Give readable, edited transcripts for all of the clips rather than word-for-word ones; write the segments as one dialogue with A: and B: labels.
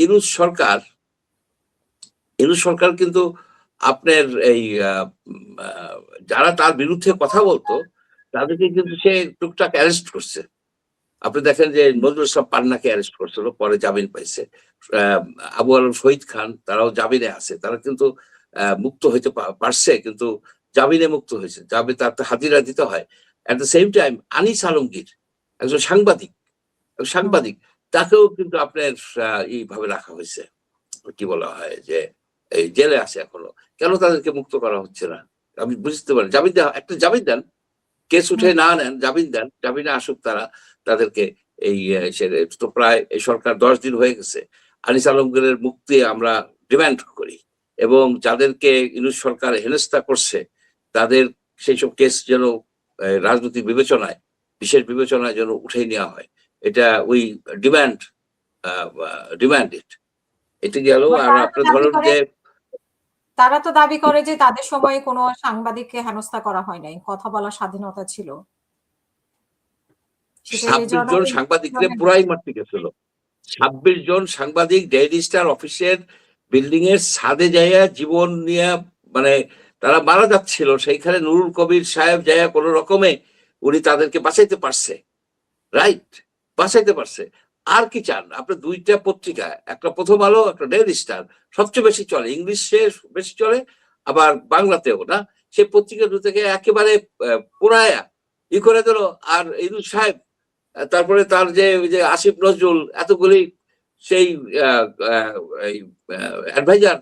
A: ইউনূস সরকার কিন্তু আপনার এই যারা তার বিরুদ্ধে কথা বলতো তাদেরকে কিন্তু সে টুকটাক অ্যারেস্ট করছে। আপনি দেখেন যে নজরুল ইসলাম পান্নাকে অ্যারেস্ট করছিল, পরে জামিন পাইছে। আবু আলম শহীদ খান তারাও জামিনে আছে, তারা কিন্তু মুক্ত হইতে পারছে, কিন্তু জামিনে মুক্ত হয়েছে, জামিন তার হাজিরা দিতে হয়। At the same time Anis Alamgir একজন সাংবাদিক, তাকেও কিন্তু আপনার এইভাবে রাখা হয়েছে, কি বলা হয় যে এই জেলে আছে এখনো। কেন তাদেরকে মুক্ত করা হচ্ছে না আমি বুঝতে পারি। জামিন দেওয়া, একটা জামিন দেন, কেস উঠে না নেন, জামিন দেন, জামিনে আসুক তারা, তাদেরকে এই তো প্রায় এই সরকার 10 দিন হয়ে গেছে। আনিস আলমগীরের মুক্তি আমরা ডিমান্ড করি, এবং যাদেরকে ইউনূস সরকার হেনস্থা করছে তাদের সেই সব কেস যেন রাজনৈতিক বিবেচনায়, বিশেষ বিবেচনায় যেন উঠে নেওয়া হয়। এটা উই ডিমান্ড ইট। এটা গেল। আর আপনার ধরুন যে
B: তারা তো দাবি করে যে তাদের সময়ে কোনো সাংবাদিককে হেনস্থা করা হয় নাই, কথা বলার স্বাধীনতা ছিল।
A: 26 জন সাংবাদিকরে পুরাই মারতে গেছিল। 26 জন সাংবাদিক ডেইলি স্টার অফিসের বিল্ডিং এর ছাদে যাইয়া জীবন নিয়ে, মানে তারা মারা যাচ্ছিল, সেইখানে নুরুল কবির সাহেব যাইয়া কোন রকমে উনি তাদেরকে বাঁচাইতে পারছে, রাইট, বাঁচাইতে পারছে। আর কি চান আপনি? 2টা পত্রিকা, একটা প্রথম আলো, একটা ডেইলি স্টার, সবচেয়ে বেশি চলে, ইংলিশে বেশি চলে, আবার বাংলাতেও না। সেই পত্রিকা দুটোকে একেবারে পুরায়া ই করে দিল। আর ইউনূস সাহেব, তারপরে তার যে আসিফ নজরুল, এতগুলি সেই অ্যাডভাইজার,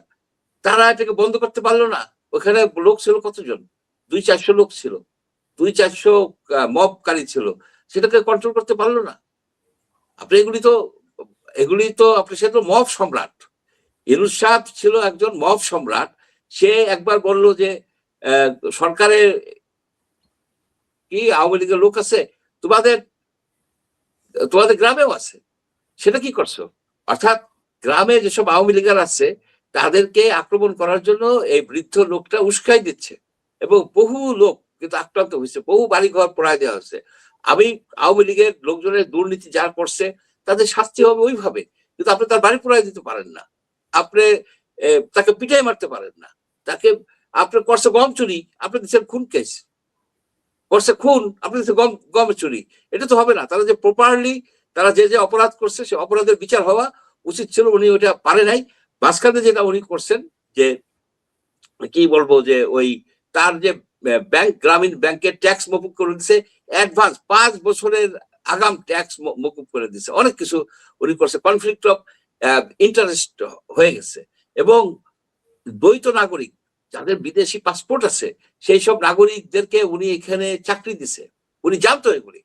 A: তারা এটাকে বন্ধ করতে পারলো না। ওখানে লোক ছিল কতজন? 200-400 লোক ছিল, 200-400 মবকারী ছিল, সেটাকে কন্ট্রোল করতে পারলো না। আপনি এগুলি তো আপনি, সে তো মব সম্রাট। ইউনূস সাহেব ছিল একজন মব সম্রাট। সে একবার বলল যে সরকারের কি আওয়ামী লীগের লোক আছে, তোমাদের গ্রামেও আছে, সেটা কি করছো? অর্থাৎ গ্রামে যেসব আওয়ামী লীগার আছে তাদেরকে আক্রমণ করার জন্য এই বৃদ্ধ লোকটা উস্কাই দিচ্ছে, এবং বহু লোক কিন্তু আক্রান্ত হয়েছে, বহু বাড়িঘর পোড়ায় দেওয়া হয়েছে। আমি আওয়ামী লীগের লোকজনের দুর্নীতি যা করছে তাদের শাস্তি হবে ওইভাবে, কিন্তু আপনি তার বাড়ি পোড়ায় দিতে পারেন না, আপনি তাকে পিটাই মারতে পারেন না, তাকে আপনি করছে গম চুরি, আপনি দিচ্ছেন খুন কেস, করছে খুন, আপনি দিচ্ছেন গম চুরি, এটা তো হবে না। তারা যে প্রপারলি তারা যে অপরাধ করছে সে অপরাধের বিচার হওয়া উচিত ছিল, উনি ওইটা পারে নাই। মাঝখানে যেটা উনি করছেন যে কি বলবো, যে ওই তার যে ব্যাংক, গ্রামীণ ব্যাংকের ট্যাক্স মকুব করে দিচ্ছে, অ্যাডভান্স 5 বছরের আগাম ট্যাক্স মকুব করে দিচ্ছে, অনেক কিছু উনি করছে, কনফ্লিক্ট অফ ইন্টারেস্ট হয়ে গেছে। এবং দ্বৈত নাগরিক যাদের বিদেশি পাসপোর্ট আছে সেই সব নাগরিকদেরকে উনি এখানে চাকরি দিছে, উনি জানতো এগুলি,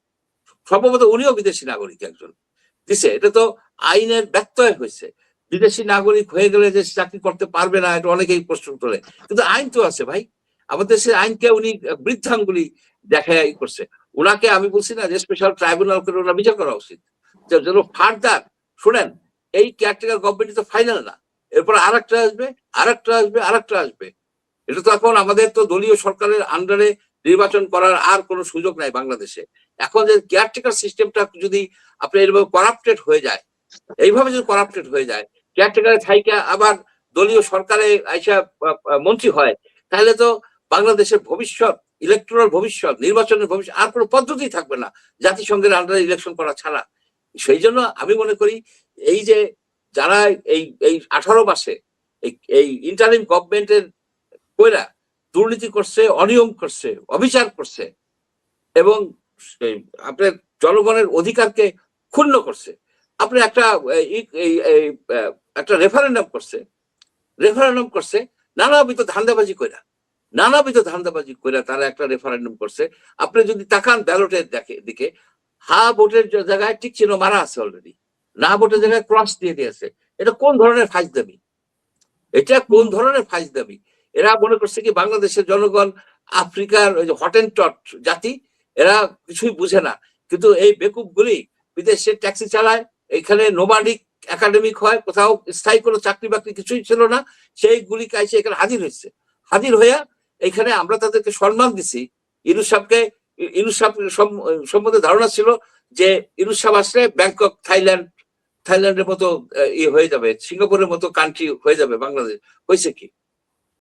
A: সম্ভবত উনিও বিদেশি নাগরিক একজন দিছে। এটা তো আইনের ব্যত্যয় হয়েছে। বিদেশি নাগরিক হয়ে গেলে যে চাকরি করতে পারবে না, এটা অনেকেই প্রশ্ন তোলে, কিন্তু আইন তো আছে ভাই। আমাদের দেশের আইনকে উনি বৃদ্ধাঙ্গুলি দেখাই করছে। ওনাকে আমি বলছি না যে স্পেশাল ট্রাইব্যুনাল করে ওনার বিচার করা উচিত। যেন ফার্দার শুনেন, এই কেয়ারটেকার গভর্নমেন্ট তো ফাইনাল না, এরপর আরেকটা আসবে। এটা তো এখন আমাদের তো দলীয় সরকারের আন্ডারে নির্বাচন করার আর কোনো সুযোগ নাই বাংলাদেশে। এখন যে কেয়ারটেকার সিস্টেমটা যদি আপনি এইভাবে করাপ্টেড হয়ে যায়, কেয়ারটেকারের থাইকা আবার দলীয় সরকারে আইসা মন্ত্রী হয়, তাহলে তো বাংলাদেশের ভবিষ্যৎ, ইলেকট্রাল ভবিষ্যৎ, নির্বাচনের ভবিষ্যৎ আর কোনো পদ্ধতি থাকবে না জাতিসংঘের আন্ডারে ইলেকশন করা ছাড়া। সেই জন্য আমি মনে করি এই যে যারা এই 18 মাসে এই ইন্টারিম গভর্নমেন্টের কইরা দুর্নীতি করছে, অনিয়ম করছে, অবিচার করছে, এবং আপনার জনগণের অধিকারকে ক্ষুণ্ণ করছে। আপনি একটা রেফারেন্ডাম করছে নানাবিধ ধান্দাবাজি কইরা তারা একটা রেফারেন্ডাম করছে। আপনি যদি তাকান ব্যালটের দিকে, হা ভোটের জায়গায় টিক চিহ্ন মারা আছে অলরেডি, না ভোটের জায়গায় ক্রস দিয়ে দিয়েছে। এটা কোন ধরনের ফাইজদামি? এরা মনে করছে কি বাংলাদেশের জনগণ আফ্রিকার ওই যে হটেনটট জাতি, এরা কিছুই বুঝে না। কিন্তু এই বেকুব গুলি বিদেশে ট্যাক্সি চালায়, এখানে নোমাডিক একাডেমিক হয়, কোথাও স্থায়ী কোনো চাকরি বাকরি কিছুই ছিল না, সেই গুলি কাইছে এখানে হাজির হইয়া এখানে আমরা তাদেরকে সম্মান দিছি। ইউনূস সাহেব সম্বন্ধে ধারণা ছিল যে ইউনূস সাহেব আসলে ব্যাংকক, থাইল্যান্ড থাইল্যান্ডের মতো ইয়ে হয়ে যাবে, সিঙ্গাপুরের মতো কান্ট্রি হয়ে যাবে বাংলাদেশ, হয়েছে কি?